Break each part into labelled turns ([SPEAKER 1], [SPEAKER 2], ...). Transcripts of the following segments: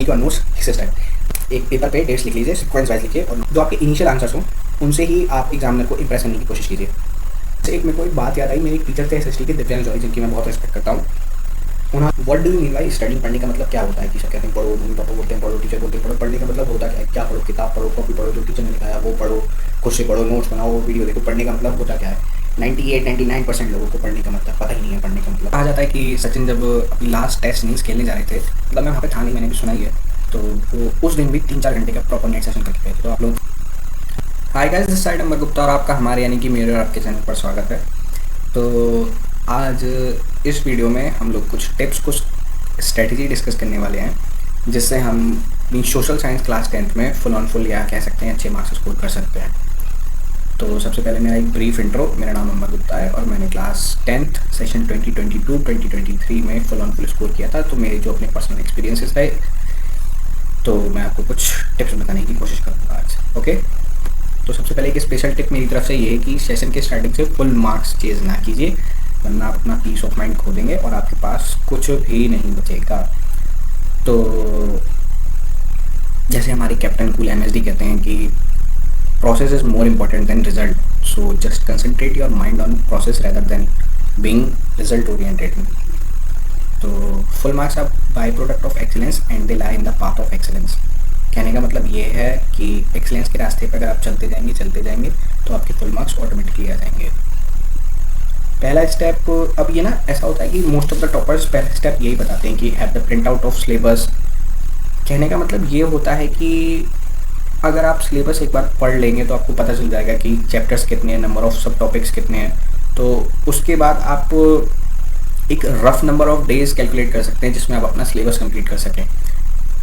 [SPEAKER 1] का notes thesis type एक paper पे डेट्स लिख लीजिए, सीक्वेंस वाइज लिखिए और जो आपके इनिशियल आंसर्स हों उनसे ही आप एग्जामिनर को इंप्रेस करने की कोशिश कीजिए। जैसे एक मेरे को एक बात याद आई, मेरे एक टीचर थे एसएसटी के, दिव्यांग जॉय, जिनकी मैं बहुत रिस्पेक्ट करता हूँ। उन्होंने what do you mean by study, पढ़ने का मतलब क्या होता है? कि सब कहते हैं पढ़ो, मम्मी पापा बोलते हैं पढ़ो, टीचर बोलते हैं पढ़ो। पढ़ने का मतलब होता क्या है? क्या पढ़ो? किताब पढ़ो, कॉपी पढ़ो, जो टीचर ने लिखाया वो पढ़ो, खुद से पढ़ो, नोट्स बनाओ, वीडियो देखो। पढ़ने का मतलब होता क्या है? 98-99% लोगों को पढ़ने का मतलब पता ही नहीं है। पढ़ने का मतलब कहा जाता है कि सचिन जब अपनी लास्ट टेस्ट इनिंग्स खेलने जा रहे थे, मतलब मैं वहाँ पे था नहीं, मैंने भी सुना ही है, तो वो उस दिन भी 3-4 घंटे का प्रॉपर नेट सेशन करके गए थे। तो आप लोग, हाय गाइस, दिस साइड अंबर गुप्ता और आपका हमारे यानी कि मेरे और आपके चैनल पर स्वागत है। तो आज इस वीडियो में हम लोग कुछ टिप्स, कुछ स्ट्रेटजी डिस्कस करने वाले हैं, जिससे हम अपनी सोशल साइंस क्लास 10th में फुल ऑन फुल या कह सकते हैं अच्छे मार्क्स स्कोर कर सकते हैं। तो सबसे पहले मेरा एक ब्रीफ इंट्रो, मेरा नाम अंबर गुप्ता है और मैंने क्लास 10th सेशन 2022-2023 में फुल ऑन फुल स्कोर किया था। तो मेरे जो अपने पर्सनल एक्सपीरियंसेस रहे, तो मैं आपको कुछ टिप्स बताने की कोशिश करूँगा आज। ओके, तो सबसे पहले एक स्पेशल टिप मेरी तरफ से ये है कि सेशन के स्टार्टिंग से फुल मार्क्स चेज ना कीजिए, वरना आप अपना पीस ऑफ माइंड खो देंगे और आपके पास कुछ भी नहीं बचेगा। तो जैसे हमारे कैप्टन कूल एमएसडी कहते हैं कि process is more important than result, so just concentrate your mind on process rather than being result oriented. तो full marks are by product of excellence and they lie in the path of excellence. कहने का मतलब ये है कि excellence के रास्ते पर अगर आप चलते जाएंगे तो आपके फुल मार्क्स ऑटोमेटिकली आ जाएंगे। पहला स्टेप, अब ये ना ऐसा होता है कि मोस्ट ऑफ द टॉपर्स पहला स्टेप यही बताते हैं कि have the print out of syllabus. कहने का मतलब ये होता है कि अगर आप सिलेबस एक बार पढ़ लेंगे तो आपको पता चल जाएगा कि चैप्टर्स कितने हैं, नंबर ऑफ सब टॉपिक्स कितने हैं। तो उसके बाद आप एक rough number of days calculate कर सकते हैं जिसमें आप अपना सिलेबस कंप्लीट कर सकें।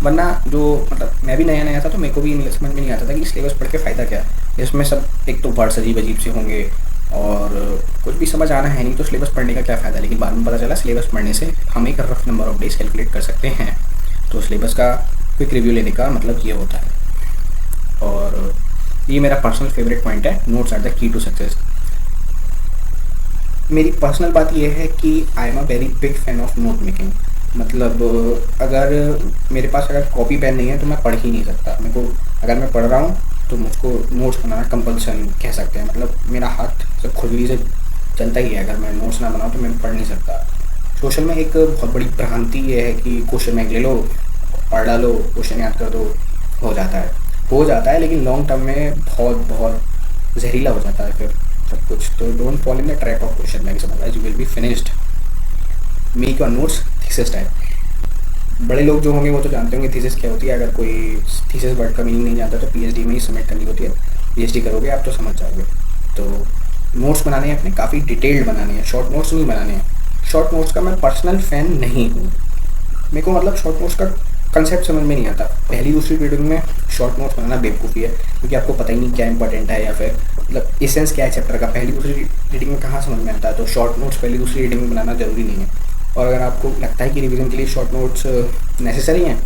[SPEAKER 1] वरना जो मतलब मैं भी नया नया था तो मेरे को भी समझ में नहीं आता था कि सिलेबस पढ़ के फ़ायदा क्या है। इसमें सब एक तो वर्ड्स अजीब अजीब से होंगे और कुछ भी समझ आना है नहीं, तो सिलेबस पढ़ने का क्या फ़ायदा। लेकिन बाद में पता चला सिलेबस पढ़ने से हम एक rough number of days calculate कर सकते हैं। तो सिलेबस का क्विक रिव्यू लेने का मतलब ये होता है। और ये मेरा पर्सनल फेवरेट पॉइंट है, notes are the key to success. मेरी पर्सनल बात यह है कि I am a very big fan of note making. मतलब अगर मेरे पास अगर कॉपी पेन नहीं है तो मैं पढ़ ही नहीं सकता। मेरे को अगर मैं पढ़ रहा हूँ तो मुझको नोट्स बनाना कंपल्सन कह सकते हैं। मतलब मेरा हाथ सब खुजली से चलता ही है, अगर मैं नोट्स ना बनाऊँ तो मैं पढ़ नहीं सकता। सोशल में एक बहुत बड़ी भ्रांति ये है कि क्वेश्चन बैंक ले लो, पढ़ डालो, क्वेश्चन याद कर दो, हो जाता है, लेकिन लॉन्ग टर्म में बहुत बहुत जहरीला हो जाता है फिर सब कुछ। तो don't fall in the trap of question bank, otherwise you will be finished. Make your notes thesis type. बड़े लोग जो होंगे वो तो जानते होंगे थीसिस क्या होती है। अगर कोई थीसिस वर्ड का मीनिंग नहीं जानता तो पीएचडी में ही सबमिट करनी होती है। पीएचडी करोगे आप तो समझ जाओगे। तो नोट्स बनाने हैं अपने, काफ़ी डिटेल्ड बनाने हैं, शॉर्ट नोट्स नहीं बनाने हैं। शॉर्ट नोट्स का मैं पर्सनल फ़ैन नहीं हूँ। मेरे को मतलब शॉर्ट नोट्स का कंसेप्ट समझ में नहीं आता। पहली दूसरी रीडिंग में शॉर्ट नोट्स बनाना बेवकूफ़ी है, क्योंकि आपको पता ही नहीं क्या इंपॉर्टेंट है या फिर मतलब एसेंस क्या है चैप्टर का। पहली दूसरी रीडिंग में कहाँ समझ में आता है। तो शॉर्ट नोट्स पहली दूसरी रीडिंग में बनाना ज़रूरी नहीं है। और अगर आपको लगता है कि रिवीजन के लिए शॉर्ट नोट्स नेसेसरी हैं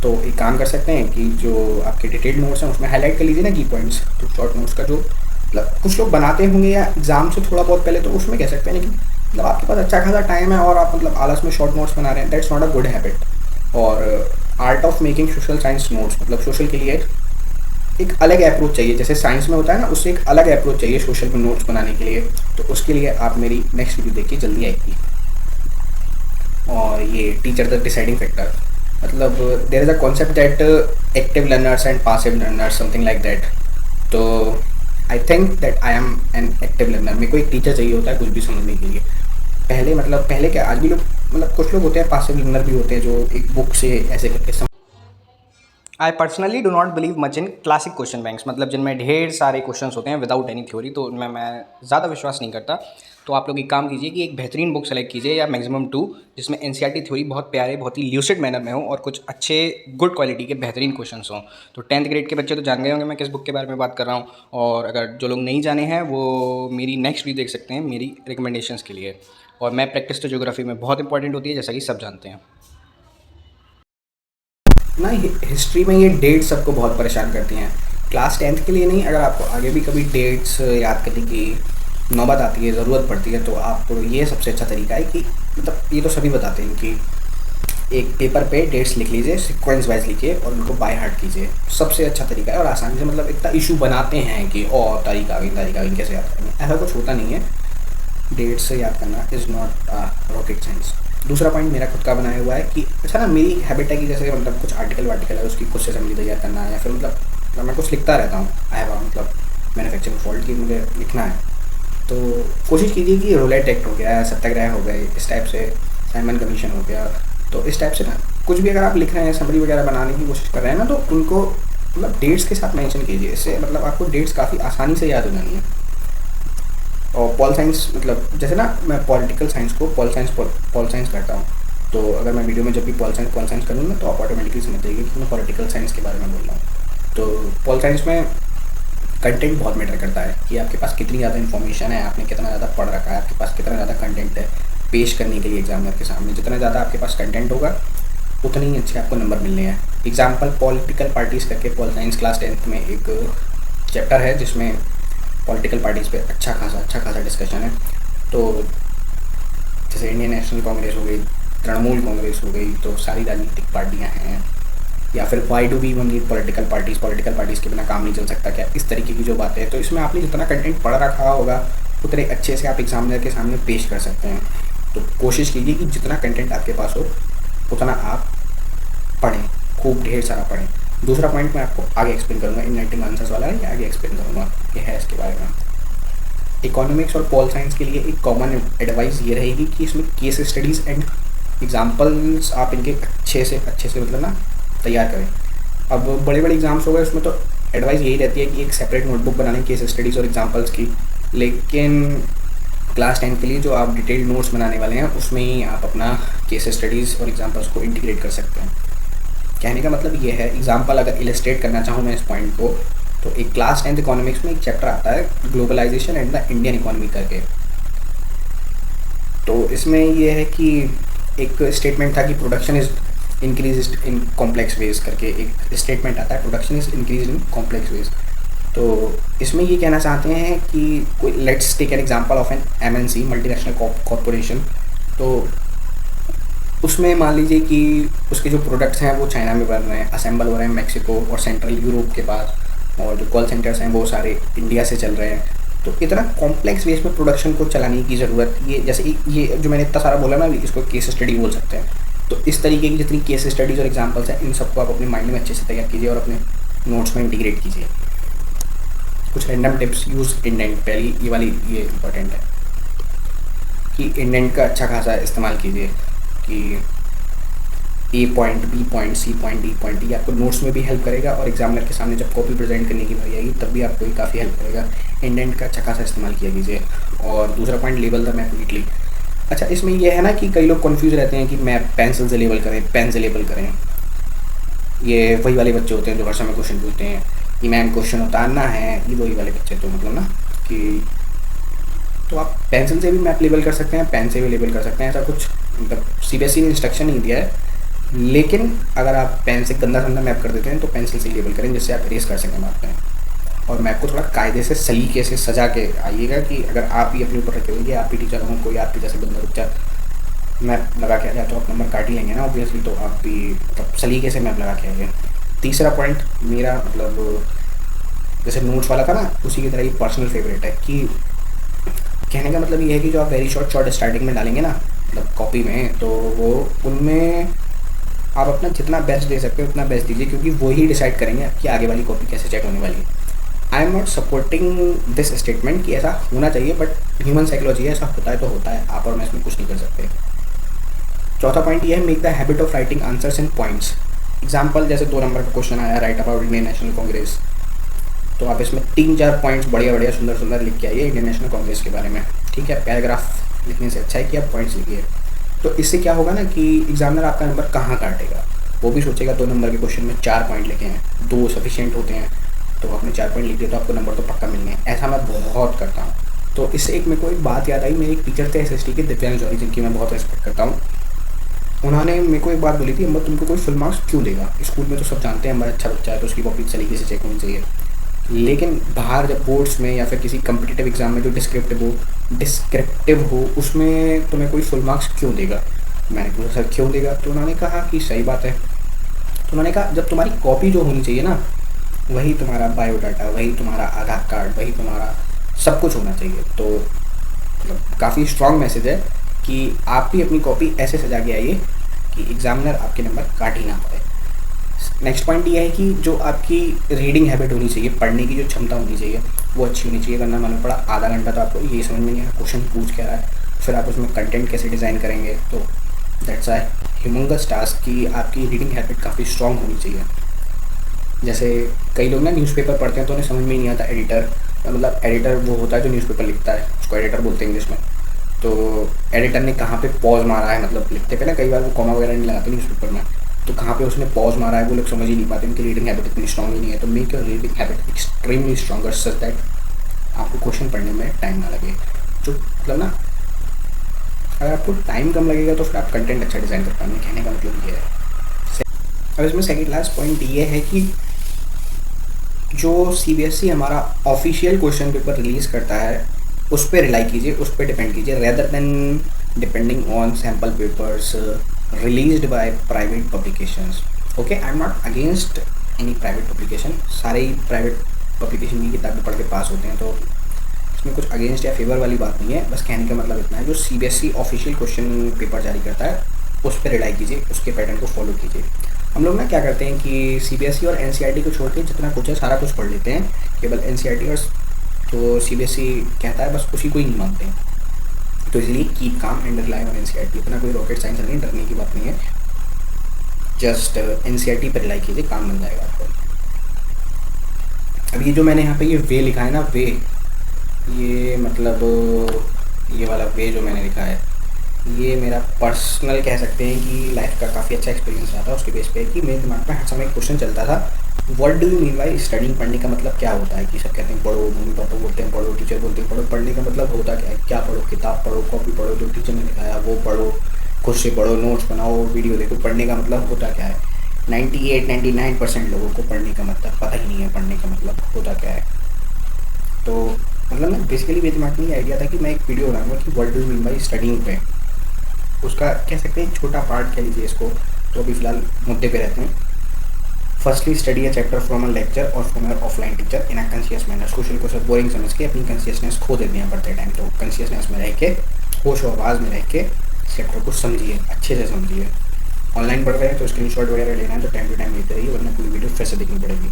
[SPEAKER 1] तो एक काम कर सकते हैं कि जो आपके डिटेल्ड नोट्स हैं उसमें हाईलाइट कर लीजिए ना की पॉइंट्स। तो शॉर्ट नोट्स का जो मतलब कुछ लोग बनाते होंगे या एग्जाम से थोड़ा बहुत पहले, तो उसमें कह सकते हैं कि मतलब आपके पास अच्छा खासा टाइम है और आप मतलब आलस में शॉर्ट नोट्स बना रहे हैं, that's not a good habit. और art of making social science notes, मतलब सोशल के लिए एक अलग अप्रोच चाहिए। जैसे साइंस में होता है ना, उससे एक अलग अप्रोच चाहिए सोशल में नोट्स बनाने के लिए। तो उसके लिए आप मेरी नेक्स्ट वीडियो देखिए, जल्दी आएगी। और ये टीचर द डिसाइडिंग फैक्टर, मतलब there is a concept that active learners and passive learners, something like that. तो I think that I am an active learner. मेरे को एक टीचर चाहिए होता है कुछ भी समझने के लिए। पहले क्या, आज भी लोग मतलब कुछ लोग होते हैं पासिव लर्नर भी होते हैं जो एक बुक से ऐसे करके। I personally do not believe much in classic question banks, मतलब जिनमें ढेर सारे क्वेश्चंस होते हैं विदाउट एनी थ्योरी, तो उनमें मैं ज़्यादा विश्वास नहीं करता। तो आप लोग एक काम कीजिए कि एक बेहतरीन बुक सेलेक्ट कीजिए या मैक्सिमम 2, जिसमें एनसीईआरटी थ्योरी बहुत प्यारे, बहुत ही ल्यूसिड मैनर में हो और कुछ अच्छे गुड क्वालिटी के बेहतरीन क्वेश्चंस हों। तो 10th ग्रेड के बच्चे तो जान गए होंगे मैं किस बुक के बारे में बात कर रहा हूँ। और अगर जो लोग नहीं जाने हैं वो मेरी नेक्स्ट वीडियो देख सकते हैं मेरी रिकमेंडेशंस के लिए। और मैं प्रैक्टिस तो ज्योग्राफी में बहुत इंपॉर्टेंट होती है, जैसा कि सब जानते हैं ना। हिस्ट्री में ये डेट्स सबको बहुत परेशान करती हैं। क्लास 10th के लिए नहीं, अगर आपको आगे भी कभी डेट्स याद करने की नौबत आती है, ज़रूरत पड़ती है, तो आप ये सबसे अच्छा तरीका है कि मतलब ये तो सभी बताते हैं कि एक पेपर पे डेट्स लिख लीजिए, सीक्वेंस वाइज लिखिए और उनको बाय हार्ट कीजिए। सबसे अच्छा तरीका है और आसानी से, मतलब इतना इशू बनाते हैं कि और तारीख आ गई कैसे याद करेंगे, ऐसा कुछ होता नहीं है। डेट से याद करना इज़ नॉट रॉकेट साइंस। दूसरा पॉइंट मेरा खुद का बनाया हुआ है कि अच्छा ना, मेरी हैबिट है कि जैसे मतलब कुछ आर्टिकल वार्टिकल है उसकी खुद से समझी तैयार करना, या फिर मतलब मैं कुछ लिखता रहता हूँ, आई हैव मतलब मैन्युफैक्चरिंग फॉल्ट की मुझे लिखना है, तो कोशिश कीजिए कि रोलेट एक्ट हो गया, सत्याग्रह हो गए, इस टाइप से साइमन कमीशन हो गया, तो इस टाइप से ना कुछ भी अगर आप लिख रहे हैं, समरी वगैरह बनाने की कोशिश कर रहे हैं ना, तो उनको मतलब डेट्स के साथ मेंशन कीजिए। इससे मतलब आपको डेट्स काफ़ी आसानी से याद हो जानी है। और पॉल साइंस, मतलब जैसे ना मैं पॉलिटिकल साइंस को पॉल साइंस करता हूँ, तो अगर मैं वीडियो में जब भी पॉल साइंस करूँगा तो आप ऑटोमेटिकली समझ जाइए कि मैं पॉलिटिकल साइंस के बारे में बोल रहा हूँ। तो पॉल साइंस में कंटेंट बहुत मैटर करता है कि आपके पास कितनी ज़्यादा इन्फॉर्मेशन है, आपने कितना ज़्यादा पढ़ रखा है, आपके पास कितना ज़्यादा कंटेंट है पेश करने के लिए एग्जामिनर के सामने। जितना ज़्यादा आपके पास कंटेंट होगा उतने ही अच्छे आपको नंबर मिलने हैं। एग्जाम्पल पॉलिटिकल पार्टीज़ करके पॉल साइंस क्लास 10th में एक चैप्टर है जिसमें पॉलिटिकल पार्टीज़ पे अच्छा खासा डिस्कशन है। तो जैसे इंडियन नेशनल कांग्रेस हो गई, तृणमूल कांग्रेस हो गई, तो सारी राजनीतिक पार्टियां हैं, या फिर why do we one need political parties के बिना काम नहीं चल सकता क्या, इस तरीके की जो बातें हैं। तो इसमें आपने जितना कंटेंट पढ़ रखा होगा उतने अच्छे से आप एग्जामिनर के सामने पेश कर सकते हैं। तो कोशिश कीजिए कि जितना कंटेंट आपके पास हो उतना आप पढ़ें, खूब ढेर सारा पढ़ें। दूसरा पॉइंट मैं आपको आगे एक्सप्लेन करूँगा, इनलाइटिंग आंसर्स वाला है, आगे एक्सप्लेन करूँगा कि है इसके बारे में। इकोनॉमिक्स और पॉल साइंस के लिए एक कॉमन एडवाइस ये रहेगी कि इसमें केस स्टडीज़ एंड एग्जाम्पल्स आप इनके अच्छे से मतलब ना तैयार करें। अब बड़े एग्जाम्स हो गए उसमें तो एडवाइस यही रहती है कि एक सेपरेट नोटबुक बनाने केस स्टडीज़ और एग्जाम्पल्स की, लेकिन क्लास 10 के लिए जो आप डिटेल्ड नोट्स बनाने वाले हैं उसमें ही आप अपना केस स्टडीज़ और एग्जाम्पल्स को इंटीग्रेट कर सकते हैं। कहने का मतलब ये है, एग्जाम्पल अगर इलस्ट्रेट करना चाहूँ मैं इस पॉइंट को, तो एक क्लास 10th इकोनॉमिक्स में एक चैप्टर आता है globalisation and the Indian economy करके। तो इसमें ये है कि एक स्टेटमेंट था कि production is increase in complex ways करके एक स्टेटमेंट आता है, production is increase in complex ways. तो इसमें ये कहना चाहते हैं कि कोई let's take an example of an MNC multinational corporation. तो उसमें मान लीजिए कि उसके जो प्रोडक्ट्स हैं वो चाइना में बन रहे हैं, असेंबल हो रहे हैं मैक्सिको और सेंट्रल यूरोप के पास, और जो कॉल सेंटर्स हैं वो सारे इंडिया से चल रहे हैं। तो इतना कॉम्प्लेक्स वेज में प्रोडक्शन को चलाने की ज़रूरत, ये जैसे ये जो मैंने इतना सारा बोला ना, इसको केस स्टडी बोल सकते हैं। तो इस तरीके की जितनी केस स्टडीज़ और एग्जाम्पल्स हैं इन सबको आप अपने माइंड में अच्छे से तैयार कीजिए और अपने नोट्स में इंटीग्रेट कीजिए। कुछ रैंडम टिप्स, यूज़ इंडेंट, पहली ये वाली ये इंपॉर्टेंट है कि इंडेंट का अच्छा खासा इस्तेमाल कीजिए कि A point, B point, C point, D point, ये आपको नोट्स में भी हेल्प करेगा और एग्जामिनर के सामने जब कॉपी प्रेजेंट करने की बारी आएगी तब भी आपको ये काफ़ी हेल्प करेगा। इंडेंट का अच्छा खासा इस्तेमाल किया कीजिए। और दूसरा point, label the map neatly. अच्छा, इसमें यह है ना कि कई लोग कन्फ्यूज़ रहते हैं कि मैप पेंसिल से लेबल करें, पेन से लेबल करें। ये वही वाले बच्चे होते हैं जो हर समय क्वेश्चन पूछते हैं कि मैम क्वेश्चन उतारना है, ये वही वाले बच्चे। तो मतलब ना कि तो आप पेंसिल से भी मैप लेबल कर सकते हैं, पेन से भी लेबल कर सकते हैं। ऐसा कुछ मतलब सीबीएसई ने इंस्ट्रक्शन नहीं दिया है, लेकिन अगर आप पेन से गंदा संदा मैप कर देते हैं तो पेंसिल से लेबल करें जिससे आप इरेज कर सकें मैप में। और मैप को थोड़ा कायदे से सलीके से सजा के आइएगा कि अगर आप ही अपने ऊपर रखे होंगे, आप ही टीचर हों, कोई आपके जैसे बंदा बच्चा मैप लगा के आ जाए तो आप नंबर काट ही लेंगे ना ऑब्वियसली। तो आप भी मतलब सलीके से मैप लगा के आइए। तीसरा पॉइंट मेरा मतलब जैसे नोट्स वाला था ना, उसी की तरह ही पर्सनल फेवरेट है कि कहने का मतलब ये है कि जो आप वेरी शॉर्ट स्टार्टिंग में डालेंगे ना मतलब कॉपी में, तो वो उनमें आप अपना जितना बेस्ट दे सकते हो उतना बेस्ट दीजिए, क्योंकि वो ही डिसाइड करेंगे कि आगे वाली कॉपी कैसे चेक होने वाली है। आई am not supporting this statement कि ऐसा होना चाहिए, बट ह्यूमन साइकोलॉजी है, ऐसा होता है तो होता है, आप और मैं इसमें कुछ नहीं कर सकते। चौथा पॉइंट ये है, make the habit of writing answers in points. Example जैसे 2 नंबर का क्वेश्चन आया, right about Indian national Congress, तो आप इसमें 3-4 पॉइंट्स बढ़िया सुंदर लिख के आइए इंडियन नेशनल कांग्रेस के बारे में। ठीक है, पैराग्राफ लिखने से अच्छा है कि आप पॉइंट्स लिखिए। तो इससे क्या होगा ना कि एग्जामिनर आपका नंबर कहाँ काटेगा, वो भी सोचेगा 2 नंबर के क्वेश्चन में 4 पॉइंट लिखे हैं, 2 सफिशिएंट होते हैं, तो आपने 4 पॉइंट लिख दिए तो आपको नंबर तो पक्का मिलने हैं। ऐसा मैं बहुत करता हूँ। तो इससे एक मेरे को एक बात याद आई, मेरे एक टीचर थे एसएसटी के, दिव्यांश जौहरी, जिनकी मैं बहुत रिस्पेक्ट करता हूँ। उन्होंने मेरे को एक बात बोली थी, अम्बर तुमको कोई फुल मार्क्स क्यों देगा, स्कूल में तो सब जानते हैं अम्बर अच्छा बच्चा है तो उसकी कॉपी सलीके से चेक होनी चाहिए, लेकिन बाहर जब बोर्ड्स में या फिर किसी कम्पिटिटिव एग्जाम में जो डिस्क्रिप्टिव हो उसमें तुम्हें कोई फुल मार्क्स क्यों देगा। मैंने पूछा सर क्यों देगा, तो उन्होंने कहा कि सही बात है। तो उन्होंने कहा जब तुम्हारी कॉपी जो होनी चाहिए ना, वही तुम्हारा बायोडाटा, वही तुम्हारा आधार कार्ड, वही तुम्हारा सब कुछ होना चाहिए। तो मतलब काफ़ी स्ट्रॉन्ग मैसेज है कि आप भी अपनी कॉपी ऐसे सजा के आइए कि एग्जामिनर आपके नंबर काट ही ना पाए। नेक्स्ट पॉइंट ये है कि जो आपकी रीडिंग हैबिट होनी चाहिए, पढ़ने की जो क्षमता होनी चाहिए वो अच्छी होनी चाहिए। वरना मैंने पढ़ा आधा घंटा तो आपको ये समझ में नहीं आया क्वेश्चन पूछ क्या रहा है, फिर आप उसमें कंटेंट कैसे डिज़ाइन करेंगे। तो दैट्स आई ह्यूमंगस टास्क कि आपकी रीडिंग हैबिट काफ़ी स्ट्रॉन्ग होनी चाहिए। जैसे कई लोग ना न्यूज़पेपर पढ़ते हैं तो उन्हें समझ में ही नहीं आता एडिटर, मतलब एडिटर वो होता है जो न्यूज़पेपर लिखता है, उसको एडिटर बोलते हैं इंग्लिश में। तो एडिटर ने कहाँ पे पॉज मारा है, मतलब लिखते पे ना कई बार वो कॉमा वगैरह नहीं लगाते न्यूज़पेपर में, तो कहाँ पे उसने पॉज मारा है वो लोग समझ ही नहीं पाते, उनकी रीडिंग हैबिट इतनी स्ट्रॉन्ग ही नहीं है। तो make your reading habit extremely stronger such that आपको क्वेश्चन पढ़ने में टाइम ना लगे। जो मतलब ना अगर आपको टाइम कम लगेगा तो फिर आप कंटेंट अच्छा डिज़ाइन कर पाएंगे, कहने का मतलब ये है। अब इसमें सेकंड लास्ट पॉइंट ये है कि जो सीबीएसई हमारा ऑफिशियल क्वेश्चन पेपर रिलीज़ करता है उस पर रिलाई कीजिए, उस पर डिपेंड कीजिए, rather than depending on sample papers released by private publications. Okay, I am not against any private publication, सारे ही प्राइवेट पब्लिकेशन की किताबें पढ़ के पास होते हैं, तो इसमें कुछ अगेंस्ट या फेवर वाली बात नहीं है। बस कहने का मतलब इतना है, जो सीबीएसई ऑफिशियल क्वेश्चन पेपर जारी करता है उस पर रिलाई कीजिए, उसके पैटर्न को फॉलो कीजिए। हम लोग ना क्या करते हैं कि सीबीएसई और एनसीईआरटी को छोड़ के जितना कुछ है सारा कुछ पढ़ लेते हैं, केवल एनसीईआरटी और तो सीबीएसई कहता है बस उसी को ही नहीं मानते हैं। तो इसलिए keep calm and rely on NCERT, इतना कोई रॉकेट साइंस नहीं, डरने की बात नहीं है, जस्ट एनसीईआरटी पर रिलाई कीजिए, काम बन जाएगा आपको। अब ये जो मैंने यहाँ पे ये वे लिखा है ना, वे, ये मतलब ये वाला वे जो मैंने लिखा है ये मेरा पर्सनल कह सकते हैं कि लाइफ का काफ़ी अच्छा एक्सपीरियंस रहा था। उसके बेस पे कि मेरे दिमाग में हर समय क्वेश्चन चलता था, what do you mean by studying, पढ़ने का मतलब क्या होता है। कि सब कहते हैं पढ़ो, मम्मी पापा बोलते हैं पढ़ो, टीचर बोलते हैं पढ़ो, पढ़ने का मतलब होता क्या है, क्या पढ़ो, किताब पढ़ो, कॉपी पढ़ो, जो टीचर ने दिखाया वो पढ़ो, खुद से पढ़ो, नोट्स बनाओ, वीडियो देखो, पढ़ने का मतलब होता क्या है। 98-99% लोगों को पढ़ने का मतलब पता ही नहीं है, पढ़ने का मतलब होता क्या है। तो मतलब मैं बेसिकली मेरे दिमाग में ये आइडिया था कि मैं एक वीडियो बनाऊंगा कि what do you mean by studying पे, उसका कह सकते हैं छोटा पार्ट कह लीजिए इसको। तो अभी फ़िलहाल मुद्दे पे रहते हैं। Firstly study a chapter from a lecture और from your offline teacher in a conscious manner. Question को सब बोरिंग समझ के अपनी कंसियसनेस खो देते हैं पढ़ते टाइम, तो कंसियसनेस में रह के, होश और आवाज़ में रह के चैप्टर को समझिए, अच्छे से समझिए। ऑनलाइन पढ़ रहे हैं तो स्क्रीनशॉट वगैरह लेना है तो टाइम टू टाइम लेते रहिए, वरना पूरी वीडियो फिर से देखनी पड़ेगी।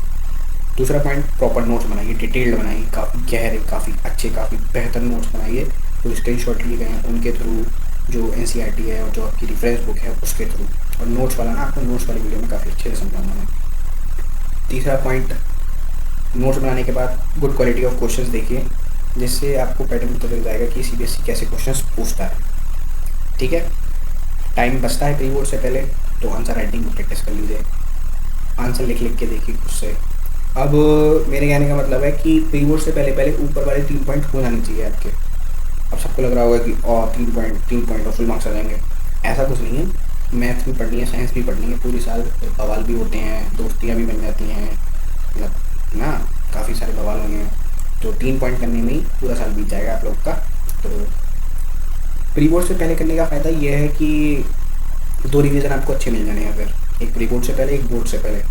[SPEAKER 1] दूसरा पॉइंट, प्रॉपर नोट्स बनाइए, डिटेल्ड बनाइए, काफ़ी गहरे, काफ़ी अच्छे, काफ़ी बेहतर नोट्स बनाइए। तो स्क्रीनशॉट लिए गए हैं उनके थ्रू, जो एनसीईआरटी है और जो आपकी रेफरेंस बुक है उसके थ्रू। और नोट्स वाला ना आपको नोट्स वाली वीडियो में काफ़ी अच्छे से समझाऊंगा मैं। तीसरा पॉइंट, नोट्स बनाने के बाद गुड क्वालिटी ऑफ क्वेश्चंस देखिए, जिससे आपको पैटर्न पता चल जाएगा कि सीबीएसई कैसे क्वेश्चंस पूछता है। ठीक है, टाइम बचता है प्री बोर्ड से पहले तो आंसर राइटिंग को प्रैक्टिस कर लीजिए, आंसर लिख लिख के देखिए खुद से। अब मेरे कहने का मतलब है कि प्री बोर्ड से पहले पहले ऊपर वाले 3 पॉइंट हो जाने चाहिए आपके। अब सबको लग रहा होगा कि 3 पॉइंट और फुल मार्क्स आ जाएंगे, ऐसा कुछ नहीं है। मैथ्स भी पढ़नी है, साइंस भी पढ़नी है, पूरी साल बवाल भी होते हैं, दोस्तियाँ भी बन जाती हैं, मतलब ना काफ़ी सारे बवाल होंगे, तो 3 पॉइंट करने में ही पूरा साल बीत जाएगा आप लोग का। तो प्री बोर्ड से पहले करने का फ़ायदा ये है कि 2 रिवीजन आपको अच्छे मिल जाने हैं। फिर एक प्री बोर्ड से पहले, एक बोर्ड से पहले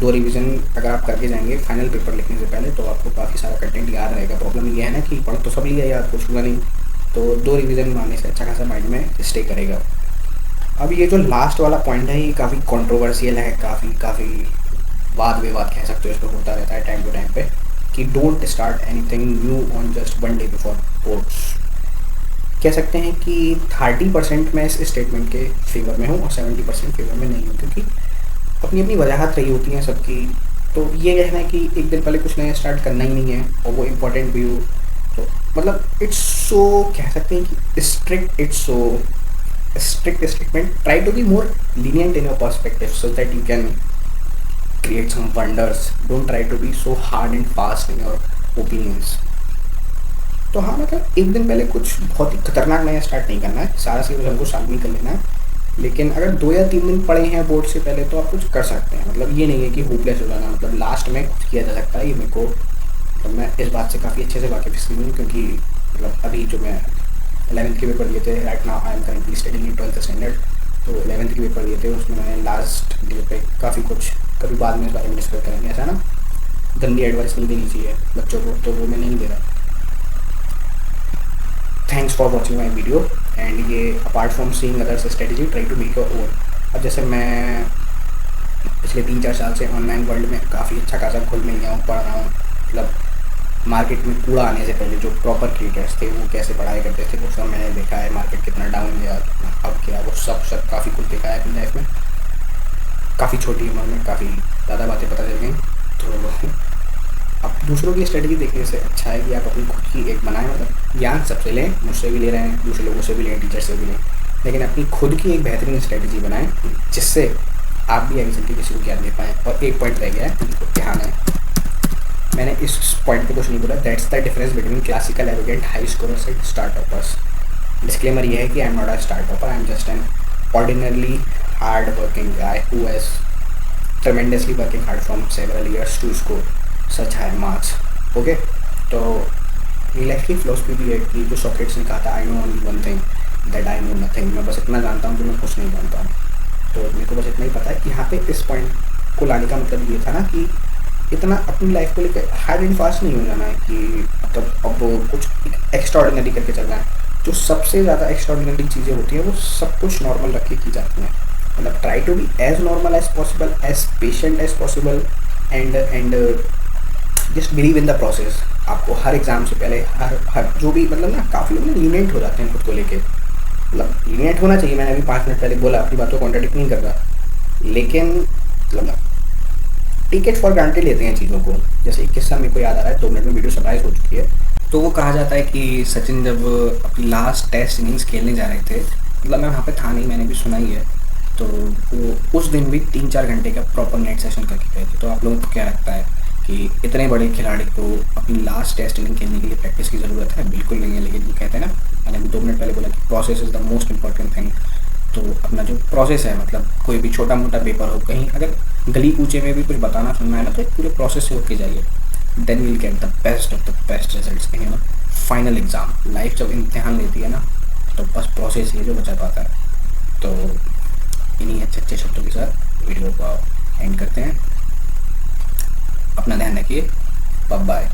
[SPEAKER 1] 2 रिवीजन अगर आप करके जाएंगे फाइनल पेपर लिखने से पहले, तो आपको काफ़ी सारा कंटेंट याद रहेगा। प्रॉब्लम ये है ना कि पढ़ तो सब लिया, याद कुछ हुआ नहीं, तो 2 रिवीजन मारने से अच्छा खासा माइंड में स्टे करेगा। अब ये जो लास्ट वाला पॉइंट है ये काफ़ी कंट्रोवर्शियल है, काफ़ी वाद विवाद कह सकते हो, इस पर होता रहता है टाइम टू टाइम पे, कि don't start anything new on just 1 day before boards. कह सकते हैं कि 30% मैं इस स्टेटमेंट के फेवर में हूँ और 70% फेवर में नहीं हूँ, क्योंकि अपनी अपनी वजहत रही होती हैं सबकी। तो ये कहना है कि एक दिन पहले कुछ नया स्टार्ट करना ही नहीं है और वो इम्पोर्टेंट भी हो, तो मतलब इट्स सो कह सकते हैं कि strict, it's so strict statement. Try to be more lenient in your perspective so that you can create some wonders. Don't try to be so hard and fast in your opinions. तो हाँ, मतलब एक दिन पहले कुछ बहुत ही खतरनाक नया स्टार्ट नहीं करना है, सारा सिलेबस हमको शामिल कर लेना है। लेकिन अगर 2 या 3 दिन पड़े हैं बोर्ड से पहले तो आप कुछ कर सकते हैं, मतलब ये नहीं है कि होपलेस हो जाना, मतलब लास्ट में कुछ किया जा सकता है। ये मेरे को मतलब मैं इस बात से काफ़ी अच्छे से वाकिफ इसलिए हूँ क्योंकि मतलब अभी जो मैं 11th के पेपर दिए थे, right now I am currently studying in 12th standard, तो 11th के पेपर दिए थे, उसमें मैंने लास्ट डे पे काफ़ी कुछ, कभी बाद में इस बारे में डिस्कस करेंगे, ऐसा ना गंदी एडवाइस नहीं देनी चाहिए बच्चों को, तो वो मैं नहीं दे रहा। Thanks for watching my video, and ये apart from seeing others strategy, try to make your own. अब जैसे मैं पिछले 3-4 साल से ऑनलाइन वर्ल्ड में काफ़ी अच्छा खासा घुल मिल गया हूँ, पढ़ रहा हूँ, मतलब मार्केट में कूड़ा आने से पहले जो प्रॉपर क्रिएटर्स थे वो कैसे पढ़ाई करते थे वो सब मैंने देखा है, मार्केट कितना डाउन गया, कितना अप गया, वो सब काफ़ी कुछ देखा है अपनी लाइफ में। काफ़ी छोटी उम्र में काफ़ी ज़्यादा बातें पता चल गई। तो अब दूसरों की स्ट्रेटजी देखने से अच्छा है कि आप अपनी खुद की एक बनाएं, मतलब ज्ञान सबसे लें, मुझसे भी ले रहे हैं, दूसरे लोगों से भी लें, टीचर से भी लें, लेकिन अपनी खुद की एक बेहतरीन स्ट्रेटजी बनाएं जिससे आप भी आगे चल के किसी को ज्ञान दे पाएँ। और एक पॉइंट रह गया है, ध्यान है, मैंने इस पॉइंट पे कुछ नहीं बोला, that's the difference between classical arrogant high scorers and startupers. Disclaimer ये है कि I am not a startuper, I am just an ordinarily hard working guy who has tremendously working hard from several years to score such high marks. Okay, तो मेरी life की philosophy भी है कि जो सॉक्रेट्स ने कहा था, I know only one thing that I know nothing, मैं बस इतना जानता हूँ कि मैं कुछ नहीं जानता हूँ। तो मेरे को बस इतना ही पता है कि यहाँ पे इस पॉइंट को लाने का मतलब ये था ना कि इतना अपनी लाइफ को लेकर हार्ड एंड फास्ट नहीं हो जाना है कि मतलब अब कुछ एक्स्ट्राऑर्डिनरी करके चलना है। जो सबसे ज़्यादा एक्स्ट्राऑर्डिनरी चीज़ें होती हैं वो सब कुछ नॉर्मल रख के की जाती हैं, मतलब try to be as normal as possible, as patient as possible, and just believe in the process. आपको हर एग्ज़ाम से पहले हर जो भी, मतलब ना काफ़ी लोग लीनियंट हो जाते हैं खुद को लेके, मतलब लीनियंट होना चाहिए, मैंने अभी 5 मिनट पहले बोला, अपनी बात को कॉन्ट्राडिक्ट नहीं कर रहा, लेकिन मतलब टेक इट फॉर ग्रांटेड लेते हैं चीज़ों को। जैसे एक किस्सा मेरे को याद आ रहा है, 2 मिनट में वीडियो समराइज हो चुकी है। तो वो कहा जाता है कि सचिन जब अपनी लास्ट टेस्ट इनिंग्स खेलने जा रहे थे, मतलब मैं वहाँ पे था नहीं, मैंने भी सुना ही है, तो वो उस दिन भी 3-4 घंटे का प्रॉपर नेट सेशन करके गए थे। तो आप लोगों को क्या लगता है कि इतने बड़े खिलाड़ी को अपनी लास्ट टेस्ट इनिंग खेलने के लिए प्रैक्टिस की ज़रूरत है? बिल्कुल नहीं है, लेकिन वो कहते हैं ना, मैंने अभी 2 मिनट पहले बोला कि process is the most important thing. तो अपना जो प्रोसेस है, मतलब कोई भी छोटा मोटा पेपर हो, कहीं अगर गली कूचे में भी कुछ बताना सुनना है ना, तो एक पूरे प्रोसेस से होके जाइए, then will get the best of the best results कहीं ना। फाइनल एग्ज़ाम, लाइफ जब इम्तिहान लेती है ना, तो बस प्रोसेस ही है जो बचा पाता है। तो इन्हीं अच्छे शब्दों के साथ वीडियो को एंड करते हैं। अपना ध्यान रखिए, बाय बाय।